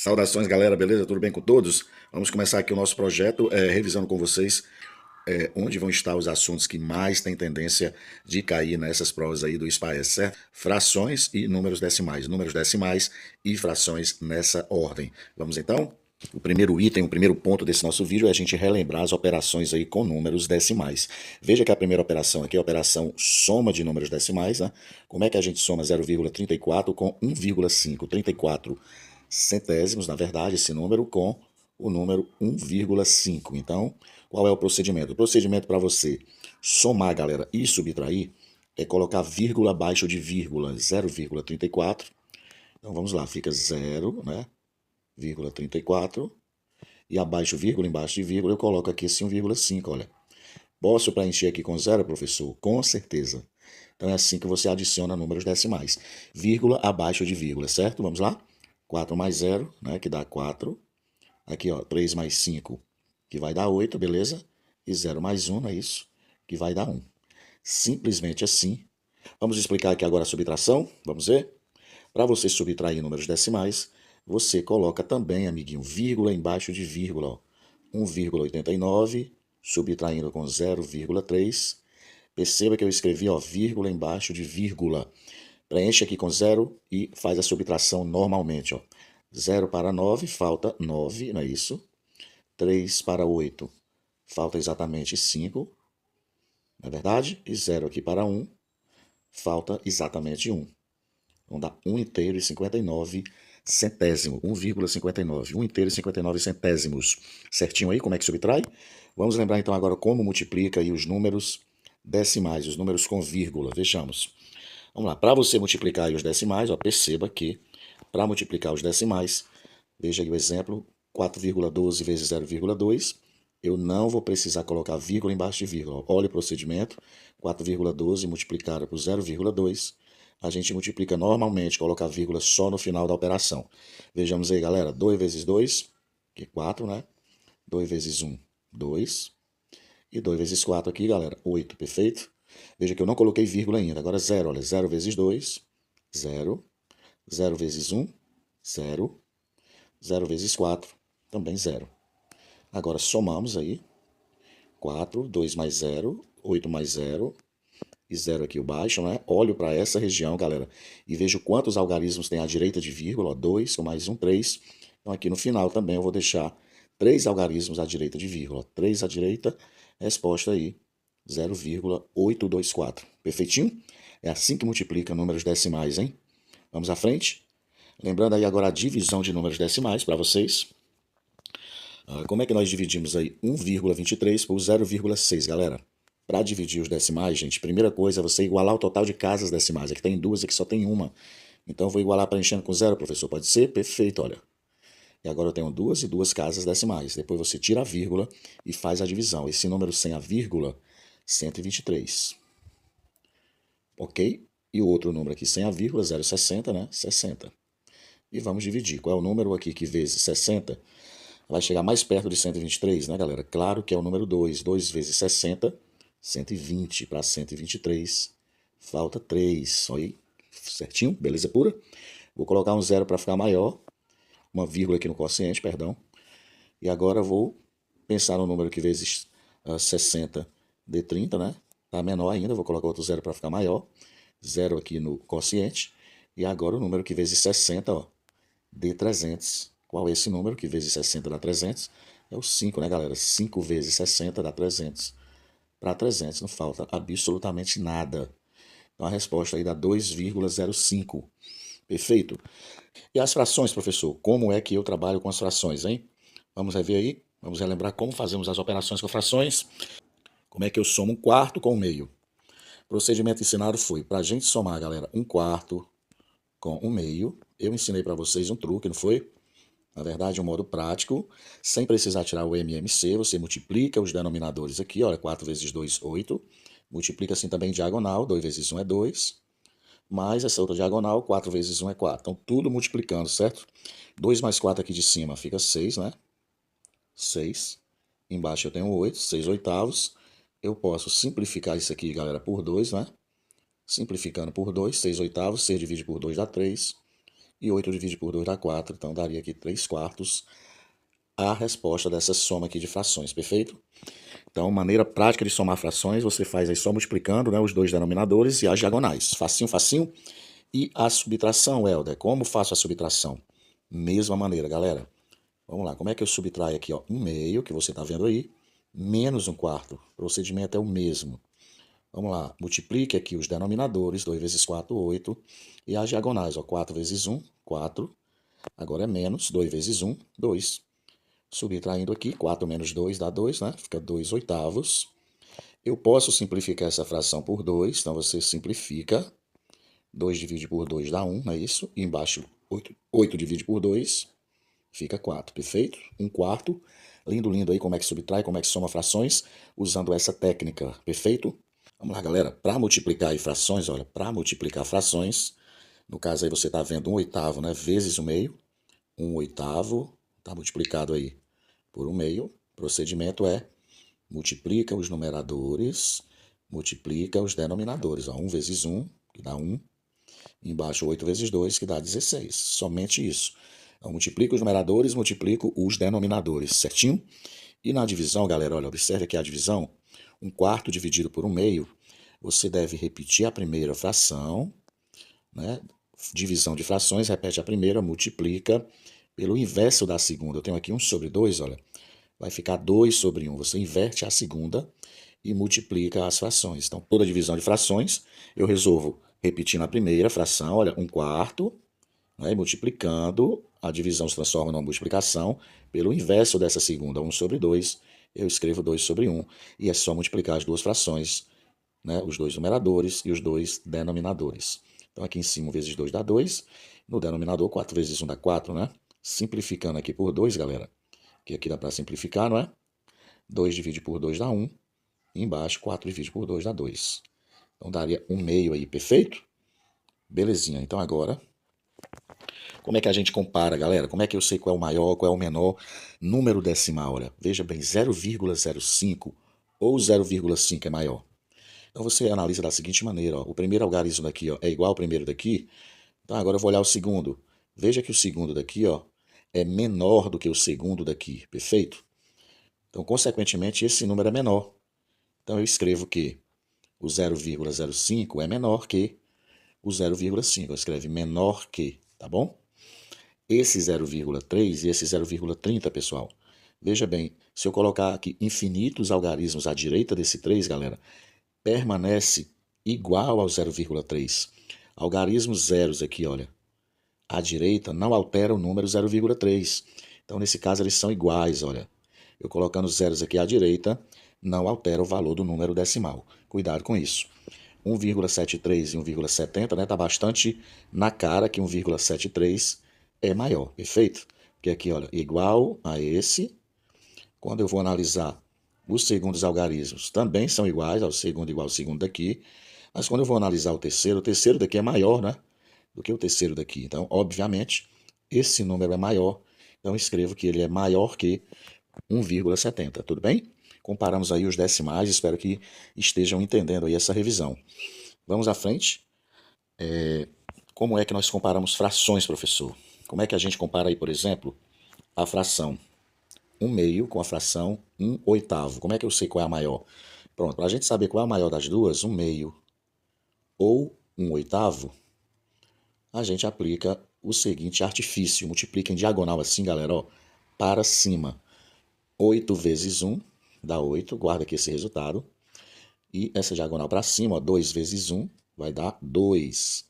Saudações, galera, beleza? Tudo bem com todos? Vamos começar aqui o nosso projeto, revisando com vocês onde vão estar os assuntos que mais têm tendência de cair nessas provas aí do SPAES, certo? Frações e números decimais e frações nessa ordem. Vamos então? O primeiro item, o primeiro ponto desse nosso vídeo é a gente relembrar as operações aí com números decimais. Veja que a primeira operação aqui é a operação soma de números decimais, né? Como é que a gente soma 0,34 com 1,5? 34 centésimos, na verdade, esse número com o número 1,5. Então, qual é o procedimento? O procedimento para você somar, galera, e subtrair é colocar vírgula abaixo de vírgula, 0,34. Então vamos lá, fica 0, né? Vírgula 34. E abaixo, vírgula, embaixo de vírgula, eu coloco aqui esse 1,5, olha. Posso preencher aqui com 0, professor? Com certeza. Então é assim que você adiciona números decimais. Vírgula abaixo de vírgula, certo? Vamos lá? 4 mais 0, né, que dá 4. Aqui, ó, 3 mais 5, que vai dar 8, beleza? E 0 mais 1, não é isso? Que vai dar 1. Simplesmente assim. Vamos explicar aqui agora a subtração, vamos ver? Para você subtrair números decimais, você coloca também, amiguinho, vírgula embaixo de vírgula, ó. 1,89, subtraindo com 0,3. Perceba que eu escrevi, ó, vírgula embaixo de vírgula. Preenche aqui com 0 e faz a subtração normalmente, ó. 0 para 9, falta 9, não é isso? 3 para 8, falta exatamente 5, não é verdade? E 0 aqui para 1, falta exatamente 1. Então dá 1 inteiro e 59 centésimo, 1,59, 1 inteiro e 59 centésimos. Certinho aí, como é que subtrai? Vamos lembrar então agora como multiplica aí os números decimais, os números com vírgula. Vejamos. Vamos lá, para você multiplicar aí os decimais, ó, perceba que para multiplicar os decimais, veja aí o exemplo, 4,12 vezes 0,2, eu não vou precisar colocar vírgula embaixo de vírgula. Olha o procedimento, 4,12 multiplicado por 0,2, a gente multiplica normalmente, coloca vírgula só no final da operação. Vejamos aí, galera, 2 vezes 2, que é 4, né? 2 vezes 1, 2. E 2 vezes 4 aqui, galera, 8, perfeito? Veja que eu não coloquei vírgula ainda. Agora 0, olha, 0 vezes 2, 0. 0 vezes 1, 0. 0 vezes 4, também 0. Agora somamos aí. 4, 2 mais 0, 8 mais 0 e 0 aqui o baixo, né? Olho para essa região, galera, e vejo quantos algarismos tem à direita de vírgula. 2 com mais 1, 3. Então aqui no final também eu vou deixar 3 algarismos à direita de vírgula. 3 à direita, resposta aí, 0,824. Perfeitinho? É assim que multiplica números decimais, hein? Vamos à frente? Lembrando aí agora a divisão de números decimais para vocês. Como é que nós dividimos aí 1,23 por 0,6, galera? Para dividir os decimais, gente, primeira coisa é você igualar o total de casas decimais. Aqui tem duas, aqui só tem uma. Então eu vou igualar preenchendo com 0, professor. Pode ser? Perfeito, olha. E agora eu tenho duas e duas casas decimais. Depois você tira a vírgula e faz a divisão. Esse número sem a vírgula, 123. Ok? E o outro número aqui sem a vírgula, 0,60, né? 60. E vamos dividir. Qual é o número aqui que vezes 60 vai chegar mais perto de 123, né, galera? Claro que é o número 2. 2 vezes 60, 120 para 123. Falta 3. Olha aí, certinho? Beleza pura? Vou colocar um zero para ficar maior. Uma vírgula aqui no quociente, perdão. E agora vou pensar no número que vezes 60 de 30, né? Tá menor ainda, vou colocar outro zero para ficar maior. Zero aqui no quociente. E agora o número que vezes 60, ó, de 300. Qual é esse número que vezes 60 dá 300? É o 5, né, galera? 5 vezes 60 dá 300. Para 300 não falta absolutamente nada. Então a resposta aí dá 2,05. Perfeito? E as frações, professor? Como é que eu trabalho com as frações, hein? Vamos rever aí? Vamos relembrar como fazemos as operações com frações? Como é que eu somo um quarto com um meio? O procedimento ensinado foi, para a gente somar, galera, um quarto com um meio, eu ensinei para vocês um truque, não foi? Na verdade, um modo prático, sem precisar tirar o MMC, você multiplica os denominadores aqui, olha, 4 vezes 2, 8. Multiplica assim também diagonal, 2 vezes 1 é 2. Mais essa outra diagonal, 4 vezes 1 é 4. Então, tudo multiplicando, certo? 2 mais 4 aqui de cima fica 6, né? 6. Embaixo eu tenho 8, 6 oitavos. Eu posso simplificar isso aqui, galera, por 2, né? Simplificando por 2, 6 oitavos, 6 divide por 2 dá 3. E 8 divide por 2 dá 4, então daria aqui 3 quartos a resposta dessa soma aqui de frações, perfeito? Então, maneira prática de somar frações, você faz aí só multiplicando, né, os dois denominadores e as diagonais. Facinho, facinho. E a subtração, Helder, como faço a subtração? Mesma maneira, galera. Vamos lá, como é que eu subtraio aqui, ó? 1/2, que você está vendo aí, menos 1/4. O procedimento é o mesmo. Vamos lá, multiplique aqui os denominadores, 2 vezes 4, 8. E as diagonais, ó, 4 vezes 1, 4. Agora é menos, 2 vezes 1, 2. Subtraindo aqui, 4 menos 2 dá 2, né? Fica 2 oitavos. Eu posso simplificar essa fração por 2, então você simplifica. 2 divide por 2 dá 1, não é isso? E embaixo, 8 divide por 2, fica 4, perfeito? 1/4. Lindo, lindo aí como é que subtrai, como é que soma frações, usando essa técnica, perfeito? Vamos lá, galera. Para multiplicar aí frações, olha, para multiplicar frações, no caso aí você está vendo 1 oitavo, né? Vezes 1/2. 1 oitavo, está multiplicado aí por 1/2. O procedimento é multiplica os numeradores, multiplica os denominadores. Ó, 1 vezes 1, que dá 1. Embaixo 8 vezes 2, que dá 16. Somente isso. Então, multiplico os numeradores, multiplico os denominadores, certinho? E na divisão, galera, olha, observe aqui a divisão. 1/4 dividido por 1/2, você deve repetir a primeira fração, né? Divisão de frações, repete a primeira, multiplica pelo inverso da segunda. Eu tenho aqui 1 sobre 2, olha, vai ficar 2 sobre 1. Você inverte a segunda e multiplica as frações. Então, toda divisão de frações, eu resolvo repetindo a primeira fração, olha, 1/4, né? E multiplicando, a divisão se transforma numa multiplicação pelo inverso dessa segunda, 1 sobre 2, eu escrevo 2 sobre 1, e é só multiplicar as duas frações, né? Os dois numeradores e os dois denominadores. Então, aqui em cima, 1 vezes 2 dá 2, no denominador, 4 vezes 1 dá 4, né? Simplificando aqui por 2, galera, que aqui dá para simplificar, não é? 2 divide por 2 dá 1, e embaixo, 4 divide por 2 dá 2. Então, daria 1/2 aí, perfeito? Belezinha, então agora, como é que a gente compara, galera? Como é que eu sei qual é o maior, qual é o menor número decimal? Olha, veja bem, 0,05 ou 0,5 é maior. Então você analisa da seguinte maneira, ó, o primeiro algarismo daqui, ó, é igual ao primeiro daqui. Então agora eu vou olhar o segundo. Veja que o segundo daqui, ó, é menor do que o segundo daqui, perfeito? Então, consequentemente, esse número é menor. Então eu escrevo que o 0,05 é menor que o 0,5. Eu escrevo menor que, tá bom? Esse 0,3 e esse 0,30, pessoal. Veja bem, se eu colocar aqui infinitos algarismos à direita desse 3, galera, permanece igual ao 0,3. Algarismos zeros aqui, olha, à direita não altera o número 0,3. Então, nesse caso, eles são iguais, olha. Eu colocando zeros aqui à direita, não altera o valor do número decimal. Cuidado com isso. 1,73 e 1,70, né? Tá bastante na cara que 1,73 é maior, perfeito? Porque aqui, olha, igual a esse. Quando eu vou analisar os segundos algarismos, também são iguais ao segundo igual ao segundo daqui. Mas quando eu vou analisar o terceiro daqui é maior, né? Do que o terceiro daqui. Então, obviamente, esse número é maior. Então, eu escrevo que ele é maior que 1,70, tudo bem? Comparamos aí os decimais, espero que estejam entendendo aí essa revisão. Vamos à frente. Como é que nós comparamos frações, professor? Como é que a gente compara aí, por exemplo, a fração 1/2 com a fração 1 oitavo? Como é que eu sei qual é a maior? Pronto, para a gente saber qual é a maior das duas, 1/2 ou 1 oitavo, a gente aplica o seguinte artifício. Multiplica em diagonal assim, galera, ó, para cima. 8 vezes 1 dá 8, guarda aqui esse resultado. E essa diagonal para cima, ó, 2 vezes 1 vai dar 2.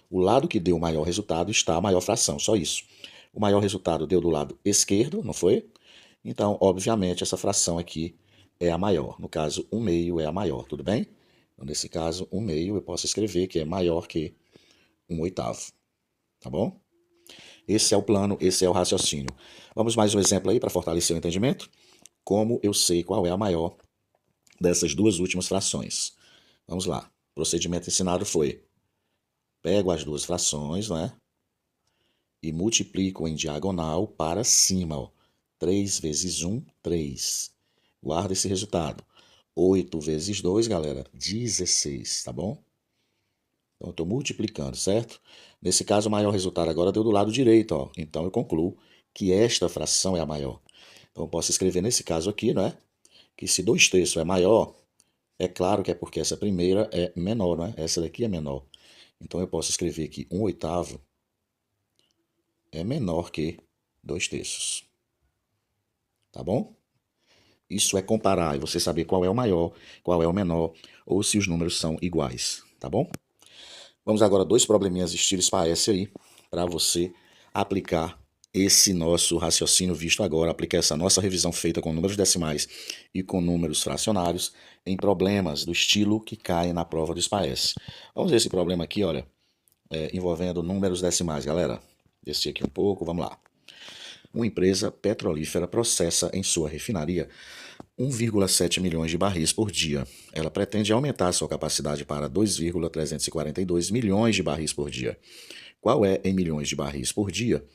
O lado que deu o maior resultado está a maior fração, só isso. O maior resultado deu do lado esquerdo, não foi? Então, obviamente, essa fração aqui é a maior. No caso, 1/2 é a maior, tudo bem? Então, nesse caso, 1/2 eu posso escrever que é maior que 1 oitavo, tá bom? Esse é o plano, esse é o raciocínio. Vamos mais um exemplo aí para fortalecer o entendimento? Como eu sei qual é a maior dessas duas últimas frações. Vamos lá. O procedimento ensinado foi: pego as duas frações, né? E multiplico em diagonal para cima. Ó. 3 vezes 1, 3. Guarda esse resultado. 8 vezes 2, galera, 16, tá bom? Então, eu estou multiplicando, certo? Nesse caso, o maior resultado agora deu do lado direito, ó. Então, eu concluo que esta fração é a maior. Então, eu posso escrever nesse caso aqui, né? Que se 2/3 é maior, é claro que é porque essa primeira é menor, né? Essa daqui é menor. Então, eu posso escrever que 1/8 é menor que 2/3. Tá bom? Isso é comparar e você saber qual é o maior, qual é o menor, ou se os números são iguais, tá bom? Vamos agora a 2 probleminhas estilo SPAES aí, para você aplicar esse nosso raciocínio visto agora, aplicar essa nossa revisão feita com números decimais e com números fracionários em problemas do estilo que caem na prova do SPAES. Vamos ver esse problema aqui, olha, envolvendo números decimais, galera. Descer aqui um pouco, vamos lá. Uma empresa petrolífera processa em sua refinaria 1,7 milhões de barris por dia. Ela pretende aumentar sua capacidade para 2,342 milhões de barris por dia. Qual é, em milhões de barris por dia,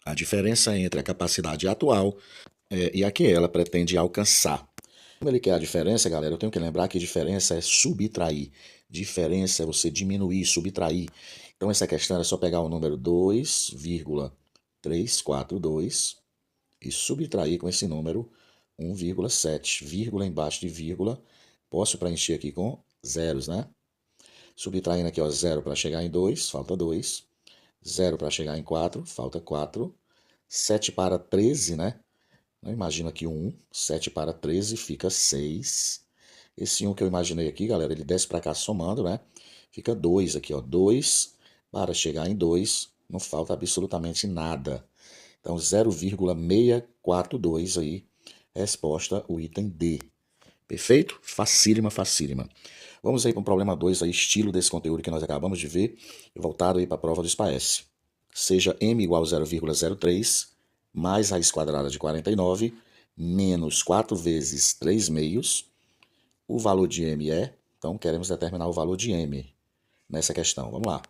a diferença entre a capacidade atual e a que ela pretende alcançar? Como ele quer a diferença, galera, eu tenho que lembrar que diferença é subtrair. Diferença é você diminuir, subtrair. Então, essa questão é só pegar o número 2,342 e subtrair com esse número 1,7. Vírgula embaixo de vírgula. Posso preencher aqui com zeros, né? Subtraindo aqui, ó, 0 para chegar em 2, falta 2. 0 para chegar em 4, falta 4. 7 para 13, né? Eu imagino aqui 1. 7 para 13 fica 6. Esse 1 que eu imaginei aqui, galera, ele desce para cá somando, né? Fica 2 aqui, ó. 2 para chegar em 2, não falta absolutamente nada. Então, 0,642 aí, resposta, o item D. Perfeito? Facílima, facílima. Vamos aí para o problema 2, aí, estilo desse conteúdo que nós acabamos de ver, voltado aí para a prova do SPAES. Seja m igual a 0,03 mais raiz quadrada de 49 menos 4 vezes 3 meios. O valor de m é, então queremos determinar o valor de m nessa questão. Vamos lá.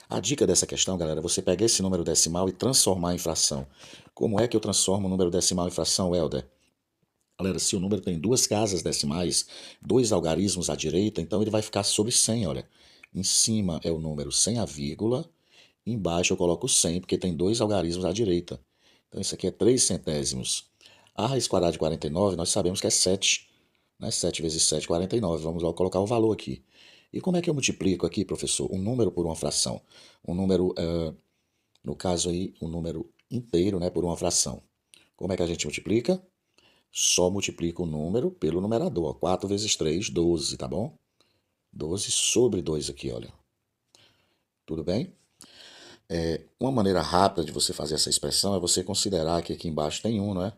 A dica dessa questão, galera, é você pegar esse número decimal e transformar em fração. Como é que eu transformo o número decimal em fração, Helder? Galera, se o número tem 2 casas decimais, 2 algarismos à direita, então ele vai ficar sobre 100, olha. Em cima é o número sem a vírgula, embaixo eu coloco 100, porque tem 2 algarismos à direita. Então isso aqui é 3 centésimos. A raiz quadrada de 49, nós sabemos que é 7. Né? 7 vezes 7, 49. Vamos logo colocar o valor aqui. E como é que eu multiplico aqui, professor, um número por uma fração? Um número, no caso aí, um número inteiro, né, por uma fração. Como é que a gente multiplica? Só multiplica o número pelo numerador. 4 vezes 3, 12, tá bom? 12 sobre 2 aqui, olha. Tudo bem? Uma maneira rápida de você fazer essa expressão é você considerar que aqui embaixo tem 1, não é?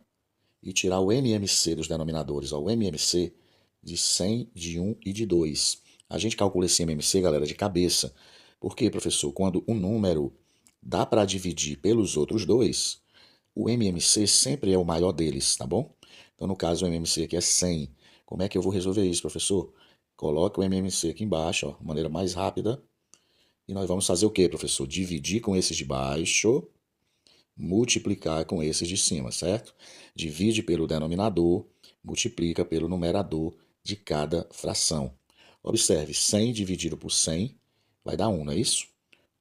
E tirar o MMC dos denominadores. Ó, o MMC de 100, de 1 e de 2. A gente calcula esse MMC, galera, de cabeça. Por quê, professor? Quando um número dá para dividir pelos outros dois, o MMC sempre é o maior deles, tá bom? Então, no caso, o MMC aqui é 100. Como é que eu vou resolver isso, professor? Coloque o MMC aqui embaixo, ó, de maneira mais rápida. E nós vamos fazer o quê, professor? Dividir com esses de baixo, multiplicar com esses de cima, certo? Divide pelo denominador, multiplica pelo numerador de cada fração. Observe, 100 dividido por 100 vai dar 1, não é isso?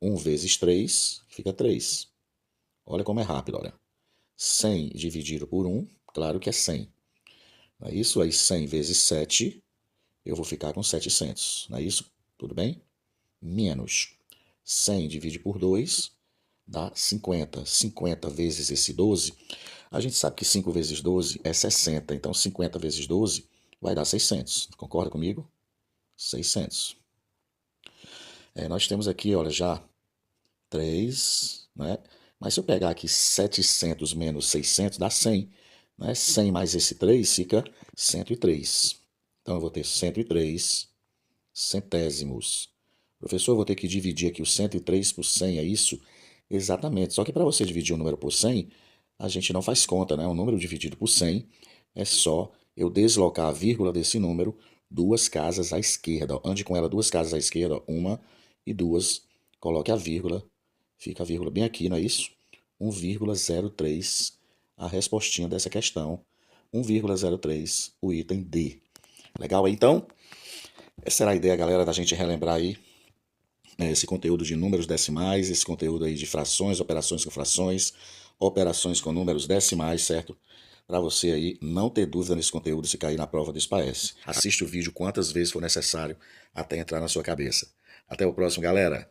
1 vezes 3 fica 3. Olha como é rápido, olha. 100 dividido por 1, claro que é 100. Não é isso? Aí 100 vezes 7, eu vou ficar com 700. Não é isso? Tudo bem? Menos 100 divide por 2, dá 50. 50 vezes esse 12, a gente sabe que 5 vezes 12 é 60. Então 50 vezes 12 vai dar 600. Concorda comigo? 600. Nós temos aqui, olha, já 3, né? Mas se eu pegar aqui 700 menos 600, dá 100. Né? 100 mais esse 3 fica 103. Então eu vou ter 103 centésimos. Professor, eu vou ter que dividir aqui o 103 por 100, é isso? Exatamente. Só que para você dividir um número por 100, a gente não faz conta, né? Um número dividido por 100 é só eu deslocar a vírgula desse número 2 casas à esquerda. Ande com ela 2 casas à esquerda, 1 e 2. Coloque a vírgula. Fica a vírgula bem aqui, não é isso? 1,03, a respostinha dessa questão. 1,03, o item D. Legal aí, então? Essa era a ideia, galera, da gente relembrar aí esse conteúdo de números decimais, esse conteúdo aí de frações, operações com números decimais, certo? Para você aí não ter dúvida nesse conteúdo se cair na prova do SPAES. Assiste o vídeo quantas vezes for necessário até entrar na sua cabeça. Até o próximo, galera!